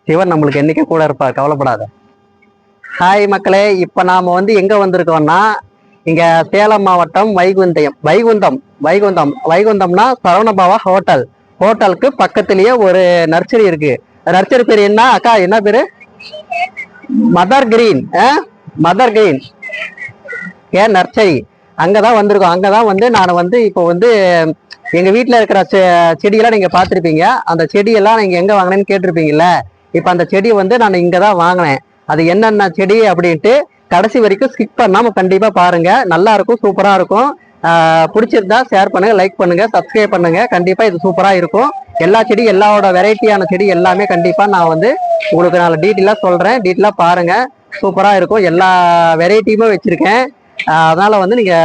சிவன் நம்மளுக்கு என்னைக்கே கூட இருப்பார், கவலைப்படாத. ஹாய் மக்களே, இப்ப நாம எங்க வந்திருக்கோம்னா, இங்க சேலம் மாவட்டம் வைகுந்தம்னா சரவணபவா ஹோட்டலுக்கு பக்கத்திலேயே ஒரு நர்சரி இருக்கு. நர்சரி பேர் என்ன அக்கா, என்ன பேரு? Mother green. Mother green nursery. அங்கதான் வந்திருக்கோம். அங்கதான் நான் இப்போ எங்க வீட்டுல இருக்கிற செடியெல்லாம் நீங்க பாத்திருப்பீங்க. அந்த செடியெல்லாம் நீங்க எங்க வாங்கினேன்னு கேட்டிருப்பீங்கல்ல. இப்ப அந்த செடி நான் இங்கதான் வாங்கினேன். அது என்னென்ன செடி அப்படின்ட்டு கடைசி வரைக்கும் ஸ்கிப் பண்ணாம கண்டிப்பா பாருங்க. நல்லா இருக்கும், சூப்பரா இருக்கும். பிடிச்சிருந்தா ஷேர் பண்ணுங்க, லைக் பண்ணுங்க, சப்ஸ்கிரைப் பண்ணுங்க. கண்டிப்பா இது சூப்பரா இருக்கும். எல்லா செடி, எல்லாவோட வெரைட்டியான செடி எல்லாமே கண்டிப்பா நான் உங்களுக்கு நான் டீட்டெயிலா சொல்றேன். டீட்டெயிலா பாருங்க, சூப்பரா இருக்கும். எல்லா வெரைட்டியுமே வச்சிருக்கேன். அதனால நீங்க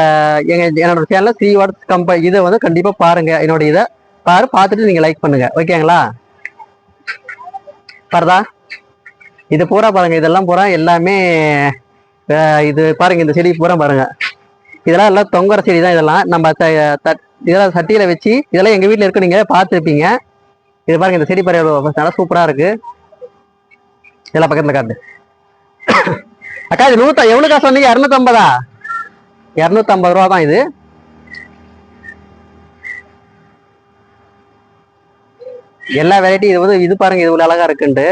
என்னோட சேனல்ல த்ரீ வாட்ஸ் கம்பெனி இதை கண்டிப்பா பாருங்க. என்னோட இதை பார்த்துட்டு நீங்க லைக் பண்ணுங்க, ஓகேங்களா? பாருதா, இது பூரா பாருங்க. இதெல்லாம் பூரா எல்லாமே இது பாருங்க. இந்த செடி பூரா பாருங்க. இதெல்லாம் எல்லாம் தொங்குற செடி தான். இதெல்லாம் நம்ம இதெல்லாம் சட்டியில வச்சு இதெல்லாம் எங்க வீட்டுல இருக்கு, நீங்க பார்த்துருப்பீங்க. இது பாருங்க, இந்த செடி பாருங்க, நல்லா சூப்பரா இருக்கு. இதெல்லாம் பக்கத்துல காட்டு அக்கா. இது எவ்வளவுக்கா சொன்னீங்க? 250. 250 ரூபா தான் இது. எல்லா வெரைட்டி இது பாருங்க, இது அழகா இருக்குண்டு.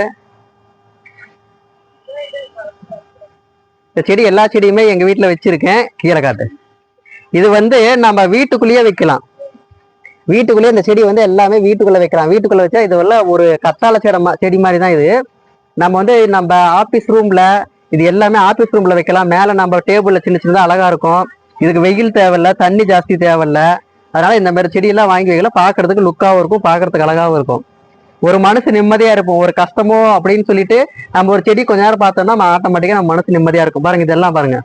இந்த செடி எல்லா செடியுமே எங்க வீட்டுல வச்சிருக்கேன். கீழே காட்டு. இது நம்ம வீட்டுக்குள்ளேயே வைக்கலாம். வீட்டுக்குள்ளேயே இந்த செடி எல்லாமே வீட்டுக்குள்ள வைக்கலாம். வீட்டுக்குள்ள வச்சா இது ஒரு கத்தாழை செடி மாதிரி தான் இது. நம்ம நம்ம ஆபீஸ் ரூம்ல இது எல்லாமே ஆபீஸ் ரூம்ல வைக்கலாம். மேல நம்ம டேபிள்ல சின்ன சின்னதா அழகா இருக்கும். இதுக்கு வெயில் தேவையில்ல, தண்ணி ஜாஸ்தி தேவையில்ல. அதனால இந்த மாதிரி செடியெல்லாம் வாங்கி வைக்கலாம். பாக்குறதுக்கு லுக்காவும் இருக்கும், பாக்குறதுக்கு அழகாவும் இருக்கும். ஒரு மனசு நிம்மதியா இருக்கும். ஒரு கஷ்டமோ அப்படின்னு சொல்லிட்டு நம்ம ஒரு செடி கொஞ்ச நேரம் பார்த்தோம்னா நம்ம ஆட்டோமேட்டிக்கா நம்ம மனசு நிம்மதியா இருக்கும். பாருங்க, இதெல்லாம் பாருங்க.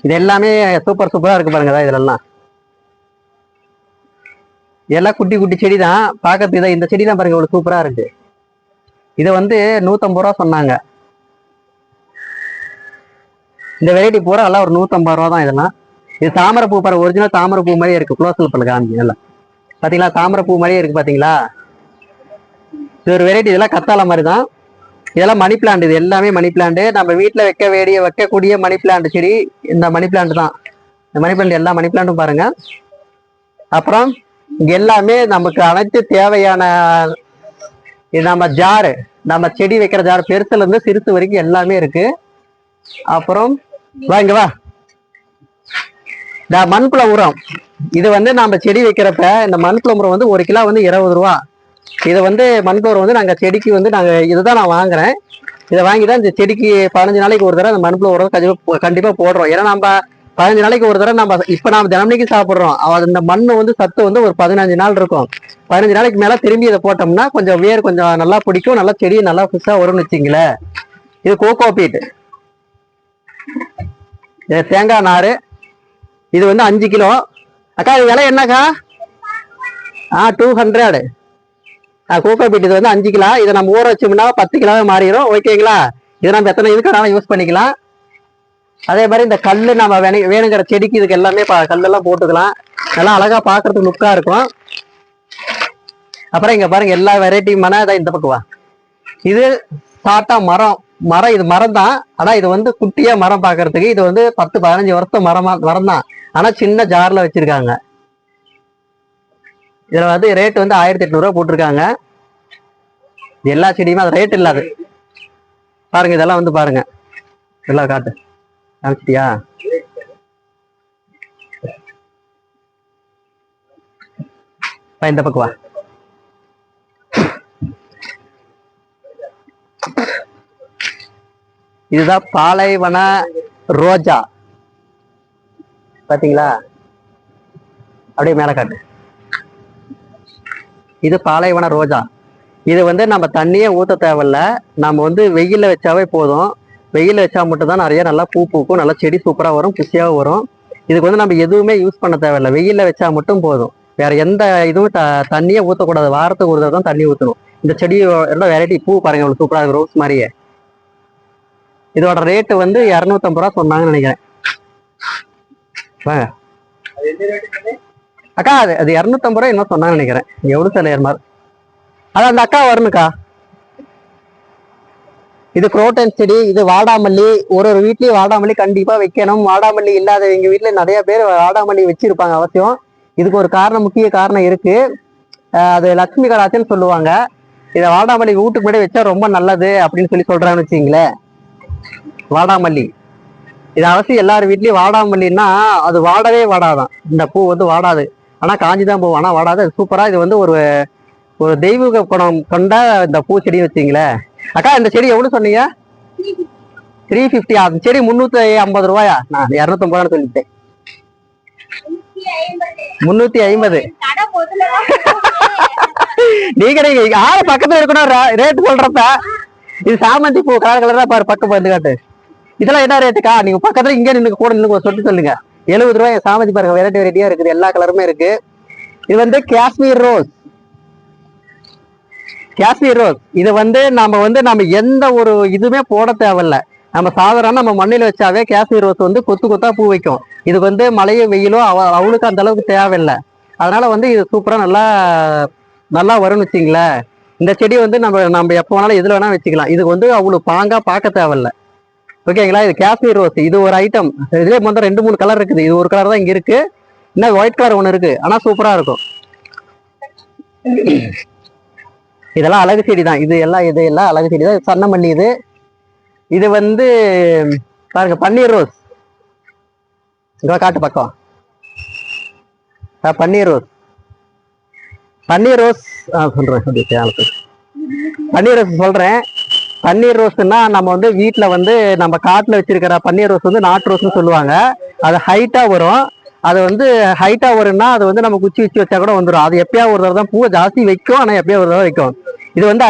இது எல்லாமே சூப்பரா இருக்கு பாருங்க. இதெல்லாம் இதெல்லாம் குட்டி குட்டி செடி தான் பாக்கிறதுக்கு. இந்த செடி தான் பாருங்க, இவ்வளவு சூப்பரா இருக்கு. இதை 150 ரூபா சொன்னாங்க. இந்த வெரைட்டி பூரா எல்லாம் ஒரு 150 ரூபா தான். இதெல்லாம் இது தாமரை பூ பாருங்க, ஒரிஜினல் தாமரை பூ மாதிரியே இருக்கு. குளோஸ்ல பண்ண காமி எல்லாம் பாத்தீங்களா, தாமரை பூ மாதிரியே இருக்கு பாத்தீங்களா. இது ஒரு வெரைட்டி. இதெல்லாம் கத்தாழை மாதிரி தான். இதெல்லாம் மணி பிளான்ட். இது எல்லாமே மணி பிளான்ட். நம்ம வீட்டுல வைக்கக்கூடிய மணி பிளான்ட் செடி இந்த மணி பிளான்ட் தான். இந்த மணி பிளான்ட், எல்லா மணி பிளான்ட்டும் பாருங்க. அப்புறம் இங்க எல்லாமே நமக்கு அனைத்து தேவையான நம்ம ஜாரு, நம்ம செடி வைக்கிற ஜார், பெருசுல இருந்து சிறுசு வரைக்கும் எல்லாமே இருக்கு. அப்புறம் வாங்க வா, இந்த மண்புல உரம். இது நம்ம செடி வைக்கிறப்ப இந்த மண்புல உரம் 1 கிலோ 20 ரூபா. இது மண்புல உரம் நாங்க செடிக்கு நாங்க இதுதான் நான் வாங்குறேன். இதை வாங்கிதான் இந்த செடிக்கு 15 நாளைக்கு ஒரு தடவை அந்த மண்புல உரம் கண்டிப்பா போடுறோம். ஏன்னா நம்ம 15 நாளைக்கு ஒரு தடவை நம்ம தினமணிக்கு சாப்பிடுறோம். அந்த மண்ணு சத்து ஒரு 15 நாள் இருக்கும். 15 நாளைக்கு மேல திரும்பி இதை போட்டோம்னா கொஞ்சம் வேர் கொஞ்சம் நல்லா பிடிக்கும். நல்லா செடி நல்லா புதுசா வரும்னு வச்சுங்களேன். இது கோகோ பீட், தேங்காய் நாறு. இது 5 கிலோ. அக்கா, இது விலை என்னக்கா? 200. கோகோ பீட் இது 5 கிலோ. இதை நம்ம ஊற வச்சோம்னா 10 கிலோவே மாறிடும், ஓகேங்களா? இதை நம்ம எத்தனை இதுக்கு யூஸ் பண்ணிக்கலாம். அதே மாதிரி இந்த கல்லு நம்ம வேணுங்கிற செடிக்கு இதுக்கு எல்லாமே கல்லெல்லாம் போட்டுக்கலாம். நல்லா அழகா பாக்குறதுக்கு லுக்கா இருக்கும். அப்புறம் இங்க பாருங்க, எல்லா வெரைட்டியுமான இந்த பக்கம் வா. இது சாட்டா மரம். இது மரம் தான். ஆனா இது குட்டியா மரம் பாக்குறதுக்கு. இது 10-15 வருஷம் மரம் தான். ஆனா சின்ன ஜார்ல வச்சிருக்காங்க. இதுல ரேட் 1800 ரூபா போட்டிருக்காங்க. எல்லா செடியுமே அது ரேட் இல்லாது. பாருங்க, இதெல்லாம் பாருங்க. எல்லாம் காட்டு காமிச்சிட்டியா? இந்த பக்கம் வா. இதுதான் பாலைவன ரோஜா. பாத்தீங்களா? அப்படியே மேல காட்டு. இது பாலைவன ரோஜா. இது நம்ம தண்ணியே ஊத்த தேவையில்ல. நம்ம வெயில வச்சாவே போதும். வெயில வச்சா மட்டும் தான் நிறைய நல்லா பூ பூக்கும். நல்லா செடி சூப்பரா வரும், புஷியாவும் வரும். இதுக்கு நம்ம எதுவுமே யூஸ் பண்ண தேவையில்லை. வெயில வச்சா மட்டும் போதும். வேற எந்த இதுவும் தண்ணியே ஊத்தக்கூடாது. வாரத்துக்கு ஒரு தடவை தான் தண்ணி ஊற்றணும். இந்த செடியோட வெரைட்டி பூ பாருங்க, இவ்வளவு சூப்பரா இருக்கு, ரோஸ் மாதிரியே. இதோட ரேட்டு 250 ரூபா சொன்னாங்கன்னு நினைக்கிறேன். வாங்க அக்கா, அது 250 ரூபாய் என்ன சொன்னாங்கன்னு நினைக்கிறேன். எவ்வளவு சார் ஏறுமாறு? அதான் அந்த அக்கா வரணுக்கா. இது குரோட்டன் செடி, இது வாடாமல்லி. ஒரு வீட்லயும் வாடாமல்லி கண்டிப்பா வைக்கணும். வாடாமல்லி இல்லாத எங்க வீட்டுல நிறைய பேர் வாடாமல்லி வச்சிருப்பாங்க அவசியம். இதுக்கு ஒரு காரணம், முக்கிய காரணம் இருக்கு. அது லட்சுமி கடாச்சன்னு சொல்லுவாங்க. இதை வாடாமல்லி வீட்டுக்கு முன்னாடி வச்சா ரொம்ப நல்லது அப்படின்னு சொல்றாங்கன்னு வச்சுங்களேன். வாடாமல்லி இது அவசியம் எல்லாரும் வீட்லயும். வாடாமல்லின்னா அது வாடவே வாடாதான். இந்த பூ வந்து வாடாது, ஆனா காஞ்சிதான் போகும், ஆனா வாடாது. சூப்பரா. இது வந்து ஒரு ஒரு தெய்வீக குணம் கொண்ட இந்த பூச்செடி வச்சிங்களேன். அக்கா இந்த செடி எவ்வளவு சொன்னீங்க? 350. அந்த செடி 350 ரூபாயா? நான் 250 சொல்லிட்டேன். 350. நீங்க ஆளு பக்கத்துல இருக்கணும் ரேட் சொல்றப்ப. இது சாமந்தி பூ கலர் கலரா பாரு, பக்கம் வந்து காட்டு. இதெல்லாம் என்ன ரேட்டுக்கா? நீங்க பக்கத்துல இங்கே நின்று கூட நின்று சொல்லி சொல்லுங்க. 70 ரூபாய். சாமந்தி பாருங்க, வெரைட்டி வெரைட்டியா இருக்குது, எல்லா கலருமே இருக்கு. இது வந்து காஷ்மீர் ரோஸ். காஷ்மீர் ரோஸ் இது வந்து நம்ம எந்த ஒரு இதுவுமே போட தேவையில்ல. நம்ம சாதாரண நம்ம மண்ணில வச்சாவே காஷ்மீர் ரோஸ் வந்து கொத்து கொத்தா பூ வைக்கும். இதுக்கு வந்து மழையோ வெயிலோ அவளுக்கு அந்த அளவுக்கு தேவையில்லை. அதனால வந்து இது சூப்பரா நல்லா நல்லா வரும்னு வச்சிங்களேன். இந்த செடி வந்து நம்ம எப்போ வேணாலும் எதுல வேணா வச்சுக்கலாம். இதுக்கு வந்து அவ்வளவு பாங்கா பார்க்க தேவையில்ல. ஓகேங்களா? இது காஷ்மீர் ரோஸ். இது ஒரு ஐட்டம். இதுலேயே மொத்தம் 2 3 கலர் இருக்குது. இது ஒரு கலர் தான் இங்க இருக்கு. இன்னும் ஒயிட் கலர் ஒன்று இருக்கு, ஆனா சூப்பரா இருக்கும். இதெல்லாம் அழகு செடி தான். இதெல்லாம் அழகு செடி தான். சன்னமல்லி. இது வந்து பாருங்க, பன்னீர் ரோஸ். காட்டு பக்கம். பன்னீர் ரோஸ். பன்னீர் ரோஸ் சொல்றேன். பன்னீர் ரோஸ் சொல்றேன். பன்னீர் ரோஸ்னா நம்ம வந்து வீட்டுல வந்து நம்ம காட்டுல வச்சிருக்கிற பன்னீர் ரோஸ் வந்து நாட்டு ரோஸ்னு சொல்லுவாங்க. அது ஹைட்டா வரும். அது வந்து ஹைட்டா வரும்னா அது வந்து நம்ம குச்சி வச்சு வச்சா கூட வந்துடும். அது எப்பயா ஒரு தடவை தான் பூவை ஜாஸ்தி வைக்கும், ஆனா எப்பயா ஒரு தடவை வைக்கும். இது வந்து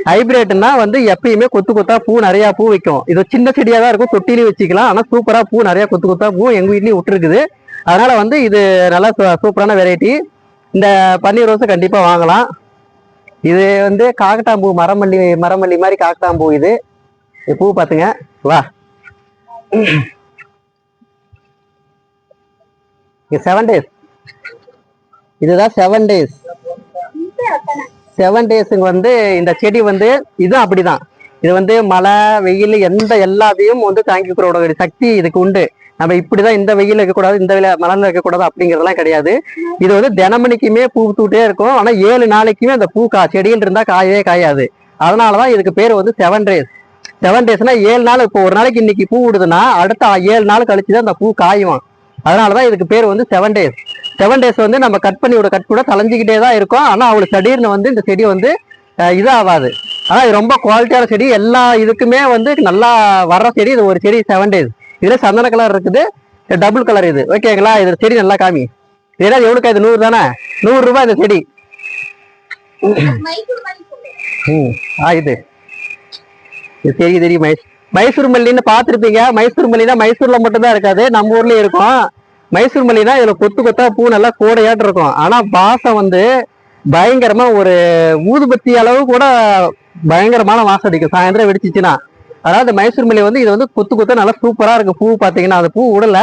ஹைபிரேட்னா வந்து எப்பயுமே கொத்து கொத்தா பூ நிறைய பூ வைக்கும். இது சின்ன செடியா தான் இருக்கும், தொட்டிலையும் வச்சுக்கலாம். ஆனா சூப்பரா பூ நிறைய கொத்து கொத்தா பூ எங்க வீட்லயும் விட்டுருக்குது. அதனால வந்து இது நல்லா சூப்பரான வெரைட்டி. இந்த பன்னீர் ரோஸ் கண்டிப்பா வாங்கலாம். இது வந்து காக்கட்டாம்பூ, மரமல்லி மாதிரி காக்கட்டாம்பூ. இது பூ பாத்துங்க. வா, 7 days. இதுதான் 7 days. 7 days வந்து இந்த செடி வந்து இதுவும் அப்படிதான். இது வந்து மழை வெயில் எல்லாத்தையும் வந்து தாங்கிக்கூட சக்தி இதுக்கு உண்டு. நம்ம இப்படிதான் இந்த வெயில் வைக்கக்கூடாது, இந்த மணல் வைக்கக்கூடாது அப்படிங்கிறதெல்லாம் கிடையாது. இது வந்து தினமணிக்குமே பூ தூட்டே இருக்கும். ஆனா 7 நாளைக்குமே அந்த பூ செடியில் இருந்தா காயவே காயாது. அதனாலதான் இதுக்கு பேர் வந்து 7 days. 7 daysனா 7 நாள். இப்போ ஒரு நாளைக்கு இன்னைக்கு பூ விடுதுன்னா அடுத்த 7 நாள் கழிச்சுதான் அந்த பூ காயும். அதனாலதான் இதுக்கு பேர் வந்து 7 days. 7 days வந்து நம்ம கட் கூட தலைஞ்சிக்கிட்டே தான் இருக்கும். ஆனா அவளுக்கு திடீர்னு வந்து இந்த செடி வந்து இதாகாது. ஆனா இது ரொம்ப குவாலிட்டியான செடி. எல்லா இதுக்குமே வந்து நல்லா வர்ற செடி. இது ஒரு செடி 7 days. இதுல சந்தன கலர் இருக்குது, டபுள் கலர். இது ஓகேங்களா? இது செடி நல்லா காமி. இதெல்லாம் எவ்வளவுக்கா? இது 100 தானே? 100 ரூபாய் இந்த செடி. இது தெரியும். மைசூர் மல்லின்னு பாத்துருப்பீங்க. மைசூர் மல்லினா மைசூர்ல மட்டும்தான் இருக்காது, நம்ம ஊர்லயும் இருக்கும். மைசூர் மல்லினா இதுல கொத்து கொத்தா பூ நல்லா கோடையாட்டு இருக்கும். ஆனா வாசம் வந்து பயங்கரமா, ஒரு ஊதுபத்தி அளவு கூட பயங்கரமான வாசம் அடிக்கும் சாயந்தரம் வெடிச்சிச்சுன்னா. அதாவது மைசூர் மல்லி வந்து இது வந்து கொத்து கொத்தா நல்லா சூப்பரா இருக்கு. பூ பாத்தீங்கன்னா அந்த பூ உடல,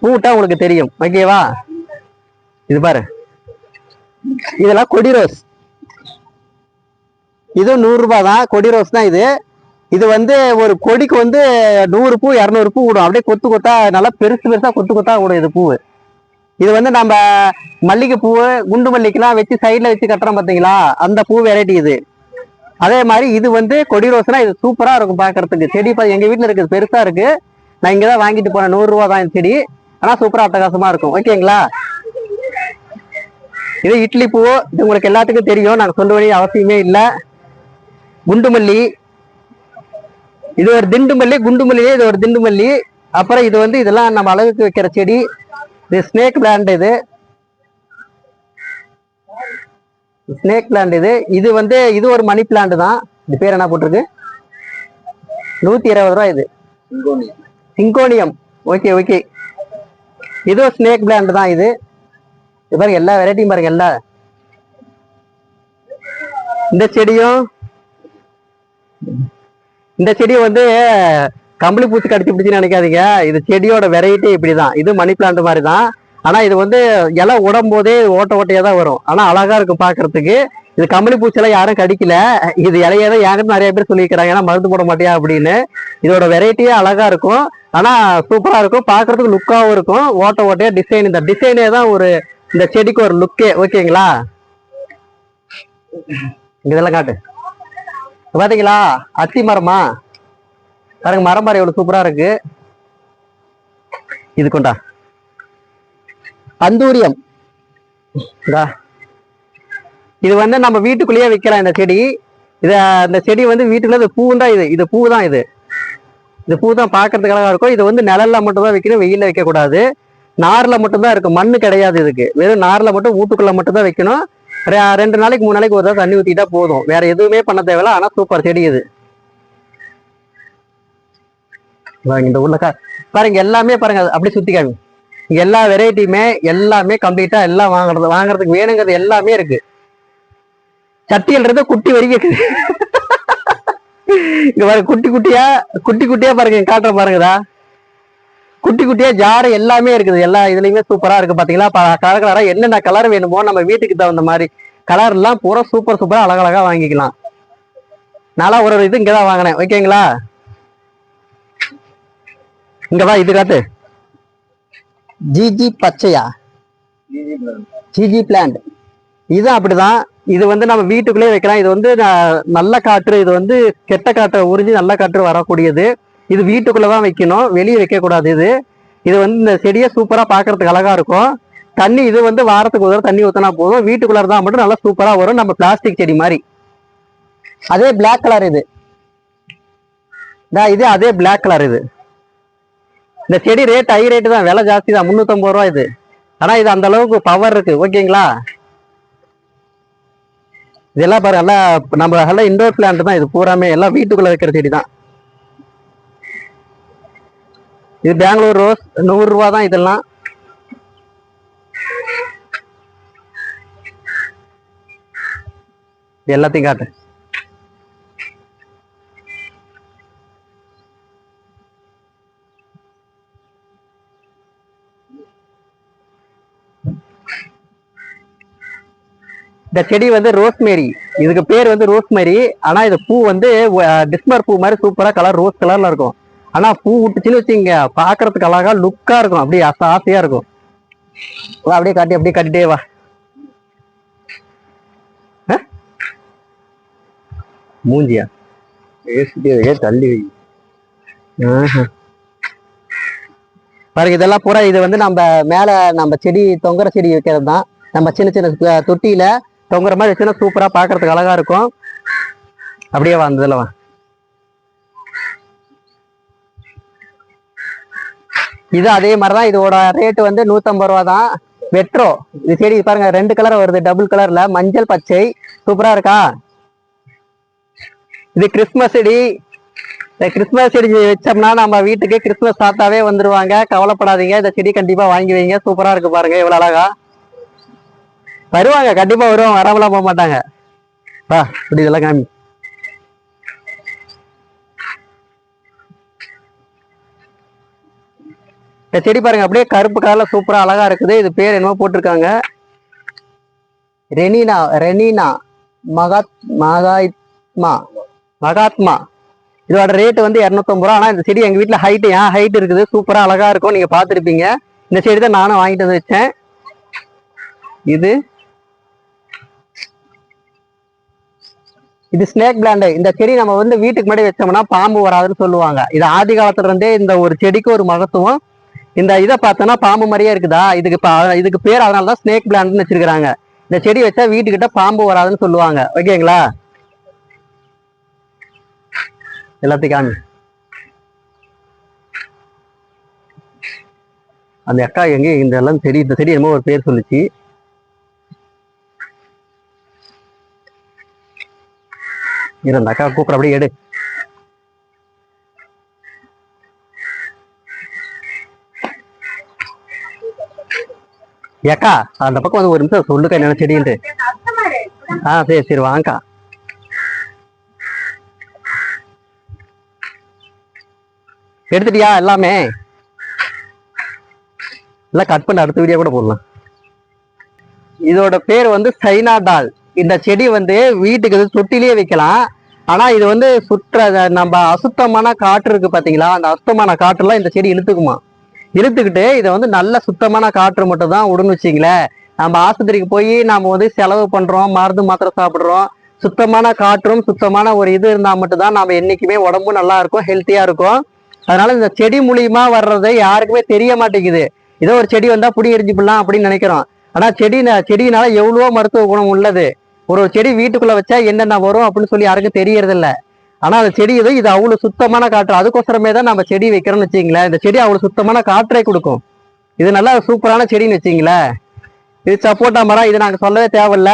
பூ விட்டா உங்களுக்கு தெரியும். ஓகேவா? இது பாரு, இதெல்லாம் கொடி ரோஸ். இது 100 ரூபாய் தான். கொடி ரோஸ் தான் இது. இது வந்து ஒரு கொடிக்கு வந்து 100 பூ 200 பூ விடும். அப்படியே கொத்து கொத்தா நல்லா பெருசு பெருசா கொத்து கொத்தா விடும் இது பூ. இது வந்து நம்ம மல்லிகை பூ, குண்டு மல்லிக்கெல்லாம் வச்சு சைட்ல வச்சு கட்டுறோம் பாத்தீங்களா, அந்த பூ வெரைட்டி இது. அதே மாதிரி இது வந்து கொடி ரோஸ்னா இது சூப்பரா இருக்கும் பாக்குறதுக்கு. செடி எங்க வீட்டுல இருக்குது, பெருசா இருக்கு. நான் இங்கதான் வாங்கிட்டு போனேன். 100 ரூபாய் தான் இந்த செடி. ஆனா சூப்பரா அட்டகாசமா இருக்கும். ஓகேங்களா? இது இட்லி பூ. இது உங்களுக்கு எல்லாத்துக்கும் தெரியும், நாங்க சொல்ல வேண்டிய அவசியமே இல்லை. குண்டுமல்லி. இது ஒரு திண்டு மல்லி. குண்டு மல்லியே இது ஒரு திண்டு மல்லி. அப்புறம் இது வந்து இதெல்லாம் நம்ம அழகுக்கு வைக்கிற செடி. இது ஸ்னேக் பிளான்ட். Snake plant. இது வந்து இது ஒரு மணி பிளான்ட் தான். இது பேர் என்ன போட்டிருக்கு? 120 ரூபாய். இது சிங்கோனியம். ஓகே. இது ஒரு ஸ்னேக் பிளான்ட் தான். இது பாருங்க, எல்லா வெரைட்டியும் பாருங்க. இந்த செடியும் வந்து கம்பளி பூச்சி கடிச்சு பிடிச்சுன்னு நினைக்காதீங்க. இது செடியோட வெரைட்டி இப்படிதான். இது மணி பிளான்ட் மாதிரி தான். ஆனா இது வந்து இலை உடம்போதே ஓட்டையா தான் வரும். ஆனா அழகா இருக்கும் பாக்குறதுக்கு. இது கம்பளி பூச்செல்லாம் யாரும் கடிக்கல. இது இலையதான் என்கிட்ட நிறைய பேர் சொல்லிக்கிறாங்க, ஏன்னா மருந்து போட மாட்டியா அப்படின்னு. இதோட வெரைட்டியே அழகா இருக்கும், ஆனா சூப்பரா இருக்கும், பாக்குறதுக்கு லுக்காவும் இருக்கும். ஓட்ட ஓட்டையா டிசைன், இந்த டிசைனே தான் ஒரு இந்த செடிக்கு ஒரு லுக்கே. ஓகேங்களா? இதெல்லாம் காட்டு. பாத்தீங்களா அத்தி மரமா? பாருங்க மரம் பாரு எவ்வளவு சூப்பரா இருக்கு. இது கொண்டா அந்தூரியம். இது வந்து நம்ம வீட்டுக்குள்ளேயே வைக்கலாம் இந்த செடி. இந்த செடி வந்து வீட்டுக்குள்ள பூ தான். இது பூ தான். இது பூ தான் பாக்குறதுக்கு அழகா இருக்கும். இது வந்து நிழல்ல மட்டும் தான் வைக்கணும், வெயில வைக்க கூடாது. நார்ல மட்டும் தான் இருக்கும், மண்ணு கிடையாது இதுக்கு. வெறும் நார்ல மட்டும் வீட்டுக்குள்ள மட்டும் தான் வைக்கணும். 2 நாளைக்கு 3 நாளைக்கு ஒரு தடவை தண்ணி ஊத்திட்டா போதும், வேற எதுவுமே பண்ண தேவையில்ல. ஆனா சூப்பர் செடி இது. இந்த உள்ள பாருங்க எல்லாமே பாருங்க, அப்படி சுத்திக்காங்க. இங்க எல்லா வெரைட்டியுமே எல்லாமே கம்ப்ளீட்டா எல்லாம் வாங்குறதுக்கு வேணுங்கிறது எல்லாமே இருக்கு. சட்டியல்றது குட்டி வரைக்கும் இங்க பாருங்க, குட்டி குட்டியா பாருங்க, காட்டுற பாருங்கதா. குட்டி குட்டியா ஜாரு எல்லாமே இருக்குது. எல்லா இதுலயுமே சூப்பரா இருக்கு. பாத்தீங்களா கலர் கலரா என்னென்ன கலர் வேணுமோ நம்ம வீட்டுக்கு தகுந்த மாதிரி கலர் எல்லாம் பூரா சூப்பரா அழகழகா வாங்கிக்கலாம். நாளா ஒரு இது இங்கதான் வாங்கினேன். ஓகேங்களா? இங்கவா இது காட்டு. ஜிஜி பச்சையா? ஜிஜி பிளான்ட். இது அப்படிதான். இது வந்து நம்ம வீட்டுக்குள்ளே வைக்கலாம். இது வந்து நல்ல காற்று, இது வந்து கெட்ட காற்றை உறிஞ்சி நல்ல காற்று வரக்கூடியது. இது வீட்டுக்குள்ளதான் வைக்கணும், வெளியே வைக்க கூடாது. இது வந்து இந்த செடியை சூப்பரா பாக்குறதுக்கு அழகா இருக்கும். தண்ணி இது வந்து வாரத்துக்கு ஒரு தண்ணி ஊத்தினா போதும். வீட்டுக்குள்ள தான் மட்டும் நல்லா சூப்பரா வரும், நம்ம பிளாஸ்டிக் செடி மாதிரி. அதே பிளாக் கலர் இது அதே பிளாக் கலர் இது. இந்த செடி ரேட் ஹை ரேட்டு தான், விலை ஜாஸ்தி தான், 350 ரூபா இது. ஆனா இது அந்த அளவுக்கு பவர் இருக்கு. ஓகேங்களா? இதெல்லாம் பாரு எல்லாம் நம்ம எல்லாம் இண்டோர் பிளான்ட் தான். இது பூராமே எல்லாம் வீட்டுக்குள்ள வைக்கிற செடி தான். இது பெங்களூர் ரோஸ், 100 ரூபா தான் இதெல்லாம். எல்லாத்தையும் காட்டு. இந்த செடி வந்து ரோஸ்மேரி, இதுக்கு பேர் வந்து ரோஸ்மேரி. ஆனா இது பூ வந்து டிஸ்மர் பூ மாதிரி சூப்பரா கலர் ரோஸ் கலர்ல இருக்கும். ஆனா பூ விட்டுச்சுன்னு வச்சுங்க, பாக்குறதுக்கு அழகா லுக்கா இருக்கும், அப்படியே ஆசையா இருக்கும். அப்படியே கட்டிட்டே வா. மூஞ்சியா தள்ளி வை. பாருங்க இதெல்லாம் பூரா இது வந்து நம்ம மேல நம்ம செடி தொங்குற செடி வைக்கிறது தான். நம்ம சின்ன சின்ன தொட்டியில தொங்குற மாதிரி வச்சுன்னா சூப்பரா பாக்குறதுக்கு அழகா இருக்கும். அப்படியே வந்ததுல வா. இது அதே மாதிரிதான். இதோட ரேட் வந்து 150 ரூபா தான். வெட்ரோ இது செடி பாருங்க, 2 கலர் வருது, டபுள் கலர்ல, மஞ்சள் பச்சை. சூப்பரா இருக்கா? இது கிறிஸ்துமஸ் செடி. இந்த கிறிஸ்துமஸ் செடி வச்சோம்னா நம்ம வீட்டுக்கு கிறிஸ்துமஸ் தாத்தாவே வந்துருவாங்க, கவலைப்படாதீங்க. இந்த செடி கண்டிப்பா வாங்கி வைங்க, சூப்பரா இருக்கு பாருங்க எவ்வளவு அழகா. வருவாங்க, கண்டிப்பா வருவாங்க, வராமலாம் போக மாட்டாங்க. வா இப்படி இதெல்லாம் காமி. இந்த செடி பாருங்க அப்படியே கருப்பு கலர்ல சூப்பரா அழகா இருக்குது. இது பேர் என்னமோ போட்டிருக்காங்க, ரெனினா மகாத்மா. இதோட ரேட் வந்து 250 ரூபா. ஆனா இந்த செடி எங்க வீட்டுல ஹைட் இருக்குது, சூப்பரா அழகா இருக்கும், நீங்க பாத்துருப்பீங்க. இந்த செடி தான் நானும் வாங்கிட்டு வந்து வச்சேன். இது ஸ்னேக் பிளான்ட். இந்த செடி நம்ம வந்து வீட்டுக்கு முன்னாடி வச்சோம்னா பாம்பு வராதுன்னு சொல்லுவாங்க. இது ஆதி காலத்துல இருந்தே இந்த ஒரு செடிக்கு ஒரு மகத்துவம். இந்த இதை பார்த்தோன்னா பாம்பு மாதிரியே இருக்குதா, இதுக்கு பேர் அதனாலதான் ஸ்னேக் பிளான்ட்னு வச்சிருக்காங்க. இந்த செடி வச்சா வீட்டுக்கிட்ட பாம்பு வராதுன்னு சொல்லுவாங்க. ஓகேங்களா? எல்லாத்தையும் காமி. அந்த அக்கா எங்க இந்த செடி என்னமோ ஒரு பேர் சொல்லிச்சு. அந்த அக்கா கூப்பிட அப்படியே எடு. ஏக்கா அந்த பக்கம் வந்து ஒரு நிமிஷம் சொல்லுக்கா என்ன செடின்ட்டு. சரி வாங்கக்கா. எடுத்துட்டியா எல்லாமே? எல்லாம் கட் பண்ண அடுத்த வீடியோ கூட போடலாம். இதோட பேர் வந்து சைனா டால். இந்த செடி வந்து வீட்டுக்கு தொட்டிலேயே வைக்கலாம். ஆனா இது வந்து நம்ம அசுத்தமான காற்று இருக்கு பாத்தீங்களா, அந்த அசுத்தமான காற்றுலாம் இந்த செடி இழுத்துக்குமா. இழுத்துக்கிட்டு இதை வந்து நல்ல சுத்தமான காற்று மட்டும் தான் விடுன்னு வச்சிங்களேன். நம்ம ஆஸ்பத்திரிக்கு போய் நம்ம வந்து செலவு பண்றோம், மருந்து மாத்திரை சாப்பிடுறோம். சுத்தமான காற்றும் சுத்தமான ஒரு இது இருந்தா மட்டும்தான் நம்ம என்னைக்குமே உடம்பு நல்லா இருக்கும், ஹெல்த்தியா இருக்கும். அதனால இந்த செடி மூலியமா வர்றது யாருக்குமே தெரிய மாட்டேங்குது. ஏதோ ஒரு செடி வந்தா புடி எரிஞ்சு போடலாம் அப்படின்னு நினைக்கிறோம். ஆனா செடியினால எவ்வளவோ மருத்துவ குணம் உள்ளது. ஒரு செடி வீட்டுக்குள்ள வச்சா என்னென்ன வரும் அப்படின்னு சொல்லி யாருக்கும் தெரியறது இல்ல. ஆனா அந்த செடி இது அவ்வளவு சுத்தமான காற்று. அதுக்கோசரமே தான் நம்ம செடி வைக்கிறோம்னு வச்சுங்களேன். இந்த செடி அவ்வளவு சுத்தமான காற்றை கொடுக்கும். இது நல்லா சூப்பரான செடின்னு வச்சுங்களேன். இது சப்போட்டா மரம். இது நாங்க சொல்லவே தேவையில்ல.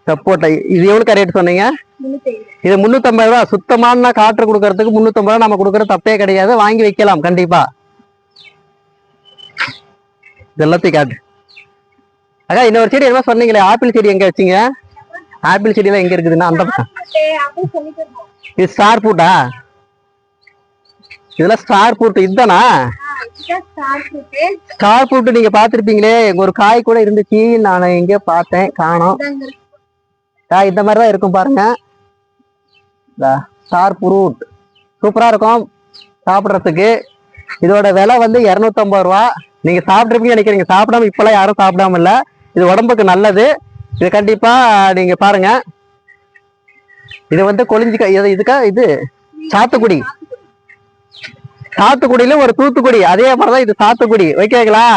சப்போட்டா இது எவ்வளவு ரேட் சொன்னீங்க? இது 350 ரூபா. சுத்தமான காற்று கொடுக்கறதுக்கு 350 ரூபா நம்ம கொடுக்கறது தப்பே கிடையாது. வாங்கி வைக்கலாம் கண்டிப்பா. எல்லாத்தையும் காட்டு. அக்கா இன்னொரு செடி என்ன சொன்னீங்களே, ஆப்பிள் செடி எங்க வச்சீங்க? ஆப்பிள் செடி எல்லாம் எங்க இருக்குதுன்னா அந்த பக்கம். இது ஸ்டார் ஃப்ரூட்டா? இதெல்லாம் ஸ்டார் ஃப்ரூட் இதுதானா? ஸ்டார் ஃப்ரூட் நீங்க பாத்திருப்பீங்களே, ஒரு காய் கூட இருந்துச்சு, நான் எங்க பார்த்தேன், காணோம். இந்த மாதிரிதான் இருக்கும் பாருங்க. ஸ்டார் ஃப்ரூட் சூப்பரா இருக்கும் சாப்பிடுறதுக்கு. இதோட விலை வந்து 250 ரூபா. நீங்க சாப்பிட்டுருப்பீங்க நினைக்கிறீங்க. சாப்பிடாம இப்பெல்லாம் யாரும் சாப்பிடாம இல்ல. இது உடம்புக்கு நல்லது. இது கண்டிப்பா நீங்க பாருங்க. இது வந்து இதுக்கா இது சாத்துக்குடி. சாத்துக்குடியில ஒரு தூத்துக்குடி அதே மாதிரிதான் இது சாத்துக்குடி. ஓகேங்களா?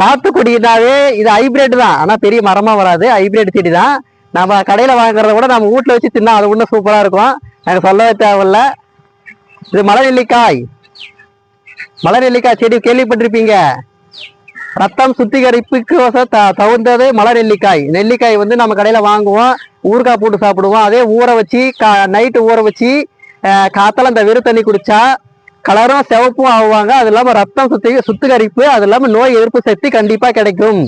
சாத்துக்குடினாவே இது ஹைபிரிட் தான். ஆனா பெரிய மரமா வராது. ஹைபிரிட் செடி தான். நம்ம கடையில வாங்குறத விட நம்ம வீட்டுல வச்சு தின்னா அது ஒண்ணு சூப்பரா இருக்கும். நாங்க சொல்லவே தேவையில்ல. இது மலர் நெல்லிக்காய். மலர் நெல்லிக்காய் செடி கேள்விப்பட்டிருப்பீங்க. ரத்தம் சுத்திகரிப்புக்கு தகுந்தது மலர் நெல்லிக்காய். நெல்லிக்காய் வந்து நம்ம கடையில வாங்குவோம், ஊறுகாய் போட்டு சாப்பிடுவோம். அதே ஊற வச்சு நைட்டு ஊற வச்சு காத்தால அந்த வெறு தண்ணி குடிச்சா கலரும் சிவப்பும் ஆகுவாங்க. அது இல்லாம ரத்தம் சுத்திகரிப்பு, அது இல்லாம நோய் எதிர்ப்பு சக்தி கண்டிப்பா கிடைக்கும்.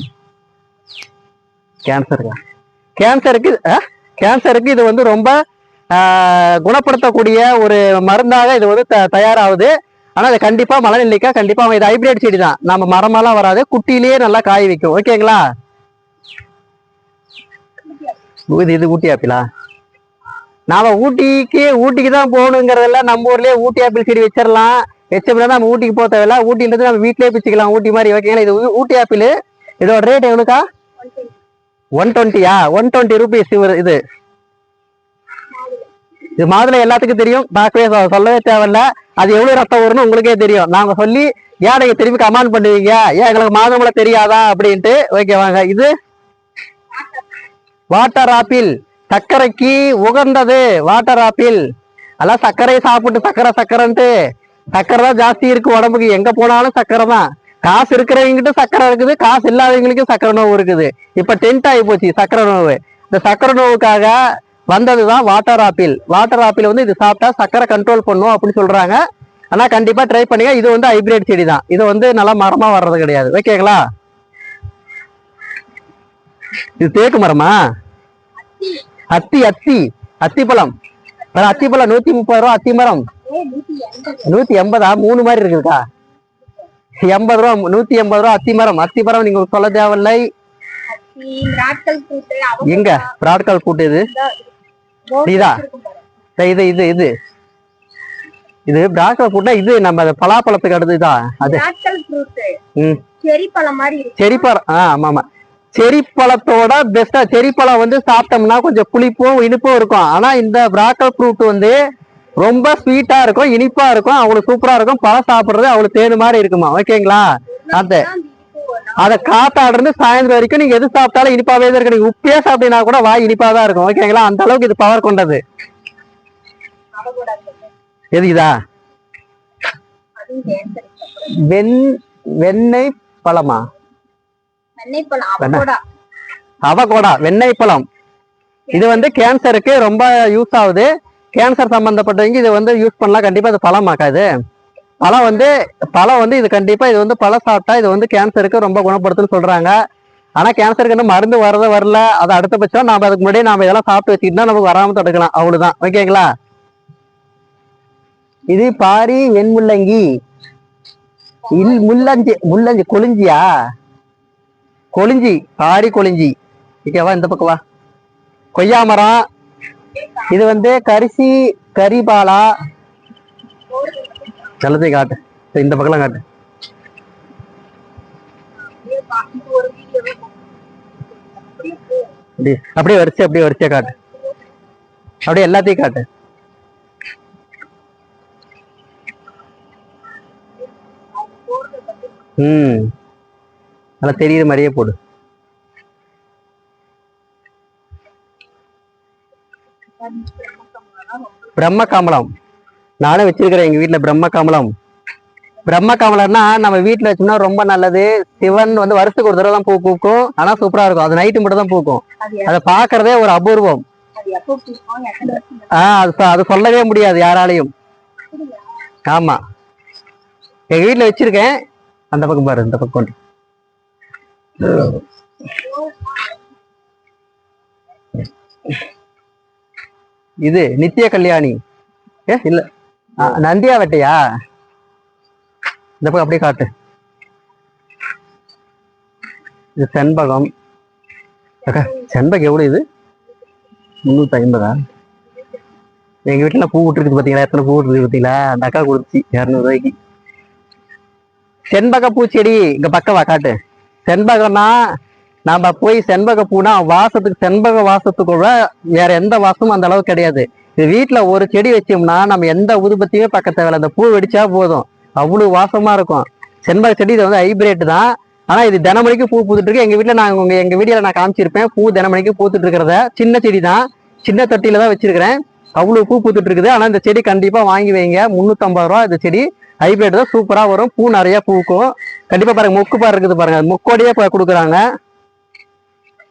கேன்சருக்கு இது வந்து ரொம்ப குணப்படுத்தக்கூடிய ஒரு மருந்தாக இது வந்து தயாராகுது. ஆனா அது கண்டிப்பா மலர் நெல்லிக்காய் கண்டிப்பா இது ஹைபிரிட் செடி தான். நம்ம மரமெல்லாம் வராது, குட்டிலேயே நல்லா காய் வைக்கும். ஓகேங்களா? இது ஊட்டி ஆப்பிளா? நாம ஊட்டிக்கு தான் போகணுங்கிறதெல்லாம். நம்ம ஊர்லயே ஊட்டி ஆப்பிள் செடி வச்சிடலாம். வச்சோம்னா நம்ம ஊட்டிக்கு போக தேவையில்ல. ஊட்டின்றது நம்ம வீட்லயே பிச்சுக்கலாம் ஊட்டி மாதிரி. ஓகேங்களா? இது ஊட்டி ஆப்பிள். இதோட ரேட் எவ்வளோக்கா? 120. 120 ரூபீஸ். இது மாதுளை எல்லாத்துக்கும் தெரியும். பார்க்கவே சொல்லவே தேவையில்ல. அது எவ்வளவு ரத்தம் வரும்னு உங்களுக்கே தெரியும். நாங்க சொல்லி ஏன் நீங்க திரும்பி கமெண்ட் பண்ணுவீங்க, ஏன் எங்களுக்கு மாதுளை தெரியாதா அப்படின்ட்டு. ஓகே வாங்க. இது வாட்டர் ஆப்பிள். சர்க்கரைக்கு உகந்தது வாட்டர் ஆப்பிள். அதெல்லாம் சர்க்கரையை சாப்பிட்டு சர்க்கரைன்ட்டு சர்க்கரை தான் ஜாஸ்தி இருக்கு உடம்புக்கு. எங்க போனாலும் சர்க்கரை தான். காசு இருக்கிறவங்கிட்ட சர்க்கரை இருக்குது, காசு இல்லாதவங்களுக்கும் சர்க்கரை நோவு இருக்குது. இப்ப டென்ட் ஆகி போச்சு சர்க்கரை நோவு. இந்த சர்க்கரை நோவுக்காக வந்ததுதான் வாட்டர் ஆப்பிள். வாட்டர் ஆப்பிள் வந்து இது சாப்பிட்டா சர்க்கரை கண்ட்ரோல் பண்ணும் அப்படின்னு சொல்றாங்க. ஆனா கண்டிப்பா ட்ரை பண்ணுங்க. இது வந்து ஹைபிரிட் செடி தான். இது வந்து நல்லா மரமா வர்றது கிடையாது. ஓகேங்களா? இது தேக்கு மரமா? அத்திப்பழம். அத்திப்பழம் 130 ரூபா. அத்தி மரம் 180. 3 மாதிரி இருக்குதுக்கா. 80 ரூபா. 180 ரூபா அத்தி மரம். அத்திமரம் நீங்க சொல்ல தேவையில்லை. எங்க பிராட்கால் கூட்டு? இது இது பிராட்கால் கூட்டா? இது நம்ம பலாப்பழத்துக்கு அடுத்துதான் அது. செரிப்பழம். ஆமா. செரிப்பழத்தோட பெஸ்டா. செரிப்பழம் வந்து சாப்பிட்டோம்னா கொஞ்சம் புளிப்பும் இனிப்பும் இருக்கும். ஆனா இந்த பிராட்கால் ஃப்ரூட் வந்து ரொம்ப ஸ்வீட்டா இருக்கும், இனிப்பா இருக்கும், அவ்வளவு சூப்பரா இருக்கும். பழம் சாப்பிடுறது அவ்வளவு தேனு மாதிரி இருக்குமா. ஓகேங்களா? அத காத்தாடுறது சாயந்தரம் வரைக்கும் நீங்க எது சாப்பிட்டாலும் இனிப்பாவே தான் இருக்கு. நீங்க உப்பே சாப்பிட்டீங்கன்னா கூட வாய் இனிப்பாதான் இருக்கும். ஓகேங்களா? அந்த அளவுக்கு இது பவர் கொண்டது. எது இதா? வெண்ணெய் பழமா? அவகோடா. வெண்ணெய் பழம். இது வந்து கேன்சருக்கு ரொம்ப யூஸ் ஆகுது. கேன்சர் சம்பந்தப்பட்டவங்க இது வந்து யூஸ் பண்ணலாம். கண்டிப்பா இது பழமாக்கா? இது பழம் வந்து இது கண்டிப்பா இது வந்து பழம் சாப்பிட்டா இது வந்து கேன்சருக்கு ரொம்ப குணப்படுத்துன்னு சொல்றாங்க. ஆனா கேன்சருக்கு இன்னும் மருந்து வரல. அது அடுத்த பட்சம் நாம அதுக்கு முன்னாடியே நாம இதெல்லாம் சாப்பிட்டு வச்சுக்கிட்டா நமக்கு வராம தடுக்கலாம். அவ்வளவுதான். ஓகேங்களா? இது பாரி வெண்முள்ளங்கி. முள்ளஞ்சி முள்ளஞ்சி கொளிஞ்சியா? கொளிஞ்சி, ஆரி கொளிஞ்சி. ஓகேவா, இந்த பக்கம் வா. கொய்யா மரம். இது வந்து கரிசி, கரிபாலா. நல்லதே காட்டு, இந்த பக்கம் காட்டு. அப்படியே வரிசையா காட்டு. அப்படியே எல்லாத்தையும் காட்டு. நல்லா தெரியுற மாதிரியே போடு. பிரம்ம கமலம் நானும் வச்சிருக்கிறேன் எங்க வீட்டுல. பிரம்ம கமலம், பிரம்ம கமலம்னா நம்ம வீட்டுல வச்சோம்னா ரொம்ப நல்லது. சிவன் வந்து வருஷத்துக்கு ஒரு தடவை தான் பூ பூக்கும். ஆனா சூப்பரா இருக்கும். அது நைட்டு மட்டும் தான் பூக்கும். அதை பாக்குறதே ஒரு அபூர்வம். அது சொல்லவே முடியாது யாராலையும். ஆமா, எங்க வீட்டுல வச்சிருக்கேன். அந்த பக்கம் பாரு, இந்த பக்கம். இது நித்திய கல்யாணி. இல்ல, நந்தியா வெட்டையா? இந்த பக்கம் அப்படியே காட்டு. இது செண்பகம். செண்பகம் எவ்வளவு? இது 350. எங்க வீட்டுல பூ விட்டுருக்கு பாத்தீங்களா? எத்தனை பூ விட்டுருக்கு பாத்தீங்களா? அந்த அக்கா கொடுத்துச்சு 200 ரூபாய்க்கு. செண்பக பூச்செடி இங்க பக்கவா காட்டு. செண்பகம்னா நாம போய் செண்பக பூனா வாசத்துக்கு, செண்பக வாசத்துக்குள்ள வேற எந்த வாசமும் அந்த அளவுக்கு கிடையாது. இது வீட்டுல ஒரு செடி வச்சோம்னா நம்ம எந்த ஊதுபத்தியுமே பக்க தேவையில்ல. அந்த பூ வெடிச்சா போதும், அவ்வளவு வாசமா இருக்கும். செண்பக செடி இது வந்து ஹைபிரேட் தான். ஆனா இது தினமணிக்கு பூ பூத்துட்டு இருக்கு. எங்க வீட்டுல எங்க வீடியோல நான் காமிச்சிருப்பேன். பூ தினமணிக்கு பூத்துட்டு இருக்கிறத. சின்ன செடி தான், சின்ன தொட்டியில தான் வச்சிருக்கிறேன். அவ்வளவு பூ பூத்துட்டு இருக்குது. ஆனா இந்த செடி கண்டிப்பா வாங்கி வைங்க. 350 ரூபா. இந்த செடி ஹைபிரேட் தான், சூப்பரா வரும். பூ நிறைய பூக்கும். கண்டிப்பா பாருங்க, மொக்கு பாரு இருக்குது பாருங்க. மொக்கோடையே கொடுக்குறாங்க.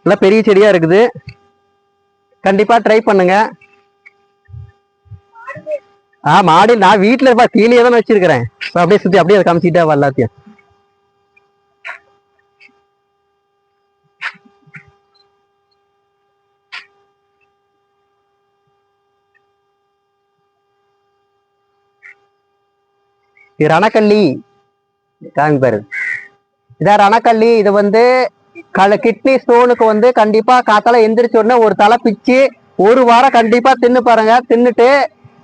எல்லாம் பெரிய செடியா இருக்குது. கண்டிப்பா ட்ரை பண்ணுங்க. மாடி நான் வீட்டுல இருப்பா, கீழே தான் வச்சிருக்கிறேன். அப்படியே சுத்தி அப்படியே காமிச்சிட்டா எல்லாத்தையும். இது ரணக்கல்லி காமிப்பாரு. இதான் ரணக்கல்லி. இது வந்து கிட்னி ஸ்டோனுக்கு வந்து கண்டிப்பா காத்தால எந்திரிச்ச உடனே ஒரு தலை பிச்சு 1 வாரம் கண்டிப்பா தின்னு பாருங்க. தின்னுட்டு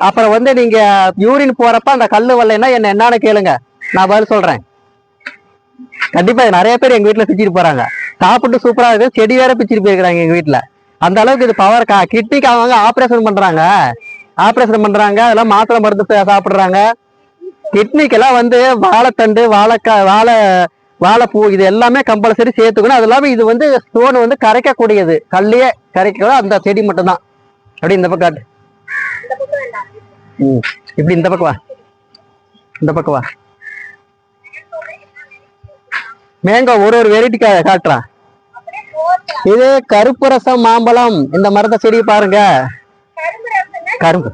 அப்புறம் வந்து நீங்க யூரின் போறப்ப அந்த கல்லு வரலைன்னா என்னன்னு கேளுங்க, நான் பதில் சொல்றேன். கண்டிப்பா நிறைய பேர் எங்க வீட்டுல பிச்சுட்டு போறாங்க. சாப்பிட்டு சூப்பரா இருக்கு. செடி வேற பிச்சுட்டு போயிருக்காங்க எங்க வீட்டுல. அந்த அளவுக்கு இது பவர். கிட்னிக்கு அவங்க ஆபரேஷன் பண்றாங்க. அதெல்லாம் மாத்திரை மருந்து சாப்பிடுறாங்க. கிட்னிக்கெல்லாம் வந்து வாழைத்தண்டு, வாழைப்பூ இது எல்லாமே கம்பல்சரி சேர்த்துக்கணும். அது இல்லாம இது வந்து ஸ்டோன் வந்து கரைக்கக்கூடியது. கல்லையே கரைக்க அந்த செடி மட்டும்தான். அப்படி இந்த பக்கம் காட்டு. இப்படி இந்த பக்கம் வா, இந்த பக்கம் வா. மேங்கோ ஒரு வெரைட்டி காட்டுறான். இது கருப்பு ரசம் மாம்பழம். இந்த மரத்தை செடி பாருங்க. கரும்பு.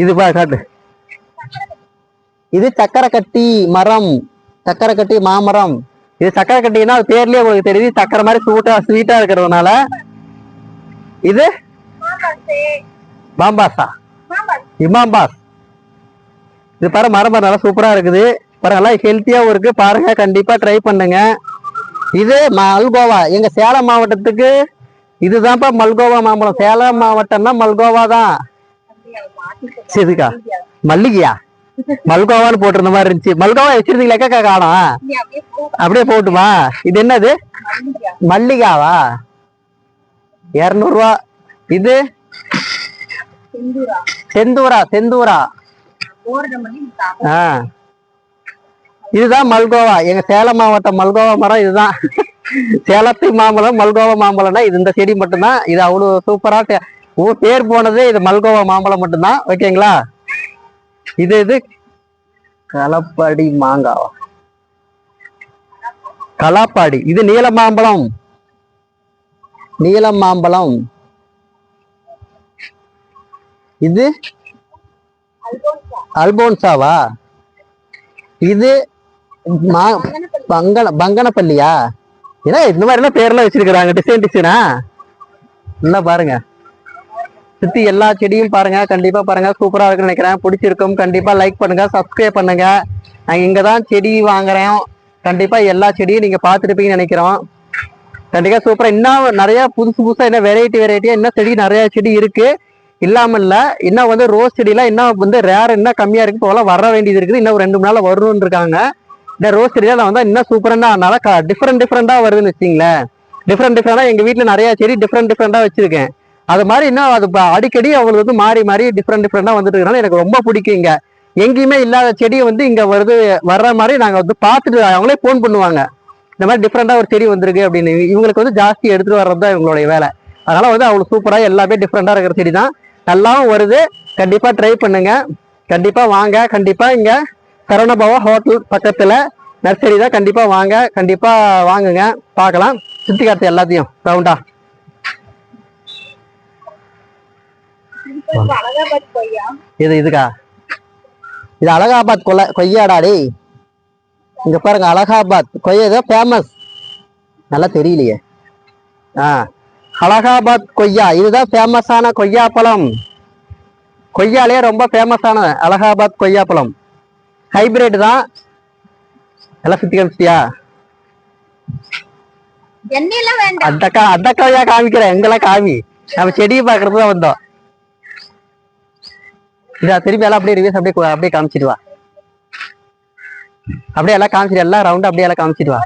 இது பா காட்டு. இது சக்கரை கட்டி மரம், சக்கரை கட்டி மாமரம். இது சக்கரை கட்டினா பேர்லயே உங்களுக்கு தெரியுது, சக்கரை மாதிரி ஸ்வீட்டா இருக்கிறதுனால. இது பாம்பாஸா? இமாம்பாஸ். இது பாரு, மரம் நல்லா சூப்பரா இருக்குது பாருங்க. நல்லா ஹெல்த்தியாவும் இருக்கு பாருங்க. கண்டிப்பா ட்ரை பண்ணுங்க. இது மல்கோவா. எங்க சேலம் மாவட்டத்துக்கு இதுதான்ப்பா மல்கோவா மாம்பழம். சேலம் மாவட்டம்னா மல்கோவா தான். சரிக்கா, மல்லிகையா? மல்கோவான்னு போட்டிருந்த மாதிரி இருந்துச்சு. மல்கோவா வச்சிருந்தீங்களா? காணோம். அப்படியே போட்டுமா? இது என்னது? மல்லிகாவா? 200 ரூபா. இது செந்தூரா. இதுதான் மல்கோவா. எங்க சேலம் மாவட்டம் மல்கோவா மரம் இதுதான். சேலத்து மாம்பழம் மல்கோவா மாம்பழம்னா இது இந்த செடி மட்டும்தான். இது அவ்வளவு சூப்பரா பேர் போனது இது மல்கோவா மாம்பழம் மட்டும்தான். ஓகேங்களா? இது களப்பாடி மாங்காவா? களப்பாடி. இது நீல மாம்பழம். இது அல்போன்சாவா? இது பங்கனப்பள்ளியா? ஏன்னா இந்த மாதிரி எல்லாம் பேர்லாம் வச்சிருக்கிறாங்க. டிசைனா நல்லா பாருங்க. சுத்தி எல்லா செடியும் பாருங்க, கண்டிப்பா பாருங்க, சூப்பரா இருக்குன்னு நினைக்கிறேன். பிடிச்சிருக்கும், கண்டிப்பா லைக் பண்ணுங்க, சப்ஸ்கிரைப் பண்ணுங்க. நான் இங்கதான் செடி வாங்குறேன். கண்டிப்பா எல்லா செடியும் நீங்க பார்த்துருப்பீங்கன்னு நினைக்கிறோம். கண்டிப்பா சூப்பரா இன்னும் நிறைய புதுசு புதுசா என்ன வெரைட்டியா இன்னும் செடி நிறைய செடி இருக்கு இல்லாம இல்ல. இன்னும் வந்து ரோஸ் செடியெல்லாம் இன்னும் வந்து ரேர் இன்னும் கம்மியா இருக்கு, போல வர வேண்டியது இருக்குது. இன்னும் 2 3 நாள் வரும்னு இருக்காங்க. இந்த ரோஸ் செடியெல்லாம் வந்தா இன்னும் சூப்பரா அதனால டிஃப்ரெண்டா வருதுன்னு வச்சுங்களேன். டிஃப்ரெண்டா எங்க வீட்டுல நிறைய செடி டிஃப்ரெண்டா வச்சிருக்கேன். அது மாதிரி இன்னும் அது அடிக்கடி அவங்களுக்கு வந்து மாறி டிஃப்ரெண்டா வந்துட்டு இருக்கனால எனக்கு ரொம்ப பிடிக்கும். இங்க எங்கேயுமே இல்லாத செடியை வந்து இங்க வர்ற மாதிரி நாங்க வந்து பார்த்துட்டு அவங்களே போன் பண்ணுவாங்க, இந்த மாதிரி டிஃப்ரெண்டா ஒரு செடி வந்திருக்கு அப்படின்னு. இவங்களுக்கு வந்து ஜாஸ்தி எடுத்துட்டு வர்றது தான் இவங்களுடைய வேலை. அதனால வந்து அவ்வளவு சூப்பரா எல்லாமே டிஃப்ரெண்டா இருக்கிற செடி தான், நல்லாவும் வருது. கண்டிப்பா ட்ரை பண்ணுங்க, கண்டிப்பா வாங்க. கண்டிப்பா இங்க சரவணபவா ஹோட்டல் பக்கத்துல நர்சரி தான், கண்டிப்பா வாங்க, கண்டிப்பா வாங்குங்க. பார்க்கலாம் சுத்தி காத்து எல்லாத்தையும் ரவுண்டா. இதுக்கா இது அலகாபாத் கொய்யாடாடி. இங்க பாருங்க, அலகாபாத் கொய்யா தான் ஃபேமஸ். நல்லா தெரியலையே. அலகாபாத் கொய்யா இதுதான் ஃபேமஸான கொய்யா பழம். கொய்யாலே ரொம்ப ஃபேமஸான அலகாபாத் கொய்யா பழம். ஹைபிரிட் தான். எல்லாம் சுத்தி காமிச்சியா? அந்த கொய்யா காமிக்கிறேன், எங்கெல்லாம் காமி. நம்ம செடியை பாக்குறது தான் வந்தோம். இதா திருப்பி எல்லாம் அப்படியே ரிவ்யூஸ் அப்படியே காமிச்சிட்டு வா. அப்படியே எல்லாம் காமிச்சிட்டு எல்லாம் ரவுண்ட் அப்படியே எல்லாம் காமிச்சிட்டு வா.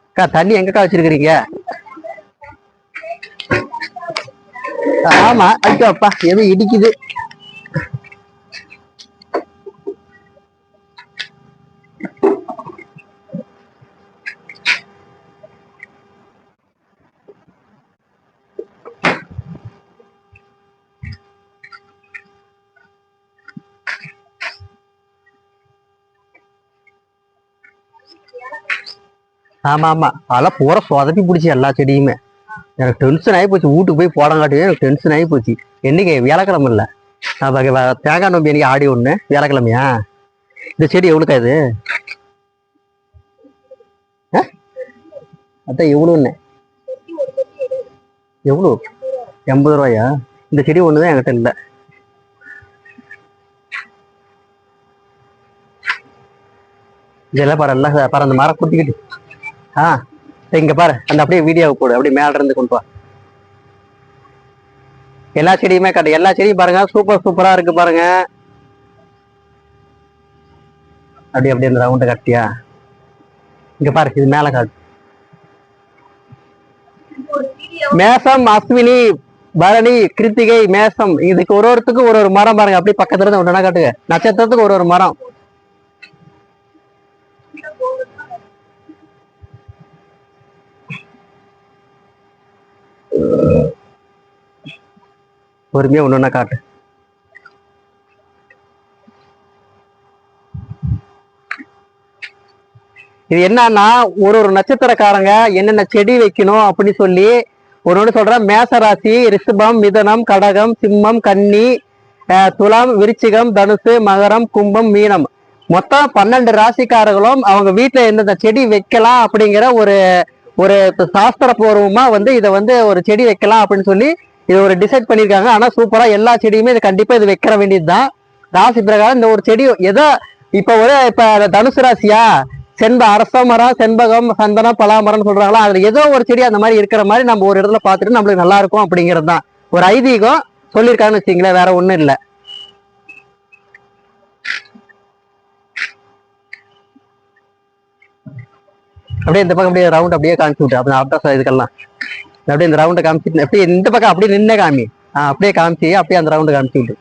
அக்கா தண்ணி எங்கக்கா வச்சிருக்கிறீங்க? ஆமா, ஐயோ அப்பா எது இடிக்குது. ஆமா அதெல்லாம் பூரா சொதப்பி பிடிச்சி எல்லா செடியுமே. எனக்கு டென்ஷன் ஆகி போச்சு, வீட்டுக்கு போய் போடங்காட்டி எனக்கு டென்ஷன் ஆகி போச்சு. என்னைக்கு வியாழக்கிழமை இல்லை, தேங்காய் நோம்பி எனக்கு ஆடி ஒண்ணு வியாழக்கிழமையா. இந்த செடி எவ்வளோக்கா இது? அதான் எவ்வளோன்னு எவ்வளோ? 80 ரூபாயா? இந்த செடி ஒண்ணுதான் என்கிட்ட இல்லை. இதெல்லாம் பாரு, எல்லாம் பாரு அந்த மரம் குத்திக்கிட்டு. இங்க பாரு, அந்த அப்படியே வீடியோவை போடு, அப்படியே மேல இருந்து கொண்டு வா. எல்லா செடியுமே காட்டு, எல்லா செடியும் பாருங்க, சூப்பரா இருக்கு பாருங்க. அப்படியே இந்த ரவுண்டு காட்டியா? இங்க பாரு, இது மேல காட்டு. மேசம், அஸ்வினி, பரணி, கிருத்திகை, மேசம், இதுக்கு ஒருத்துக்கும் ஒரு மரம் பாருங்க. அப்படியே பக்கத்துல இருந்து ஒன்னா காட்டுங்க. நட்சத்திரத்துக்கு ஒரு மரம். பொறுமையா ஒண்ணு காட்டு. இது என்னன்னா ஒரு நட்சத்திரக்காரங்க என்னென்ன செடி வைக்கணும் அப்படின்னு சொல்லி ஒன்னொன்னு சொல்றேன். மேசராசி, ரிஷபம், மிதனம், கடகம், சிம்மம், கன்னி, துலாம், விருச்சிகம், தனுசு, மகரம், கும்பம், மீனம், மொத்தம் 12 ராசிக்காரர்களும் அவங்க வீட்டுல எந்தெந்த செடி வைக்கலாம் அப்படிங்கிற ஒரு ஒரு சாஸ்திரபூர்வமா வந்து இதை வந்து ஒரு செடி வைக்கலாம் அப்படின்னு சொல்லி இது ஒரு டிசைட் பண்ணிருக்காங்க. ஆனா சூப்பரா எல்லா செடியுமே இது கண்டிப்பா இது வைக்கிற வேண்டியதுதான். ராசி பிரகாரம் இந்த ஒரு செடி ஏதோ இப்ப தனுசு ராசியா, அரச மரம், செண்பகம், சந்தனம், பலாமரம் சொல்றாங்களா, அதுல ஏதோ ஒரு செடி அந்த மாதிரி இருக்கிற மாதிரி நம்ம ஒரு இடத்துல பார்த்துட்டு நம்மளுக்கு நல்லா இருக்கும் அப்படிங்கிறது தான் ஒரு ஐதீகம் சொல்லியிருக்காங்கன்னு வச்சுங்களேன், வேற ஒண்ணும் இல்லை. அப்படியே இந்த பக்கம் அப்படியே ரவுண்ட் அப்படியே காமிச்சு விட்டு அப்படி அட்ரஸ் இதுக்கெல்லாம் அப்படியே இந்த ரவுண்டை காமிச்சிட்டு அப்படியே இந்த பக்கம் அப்படியே நின்ன காமி. அப்படியே காமிச்சு அப்படியே அந்த ரவுண்டை காமிச்சு விட்டு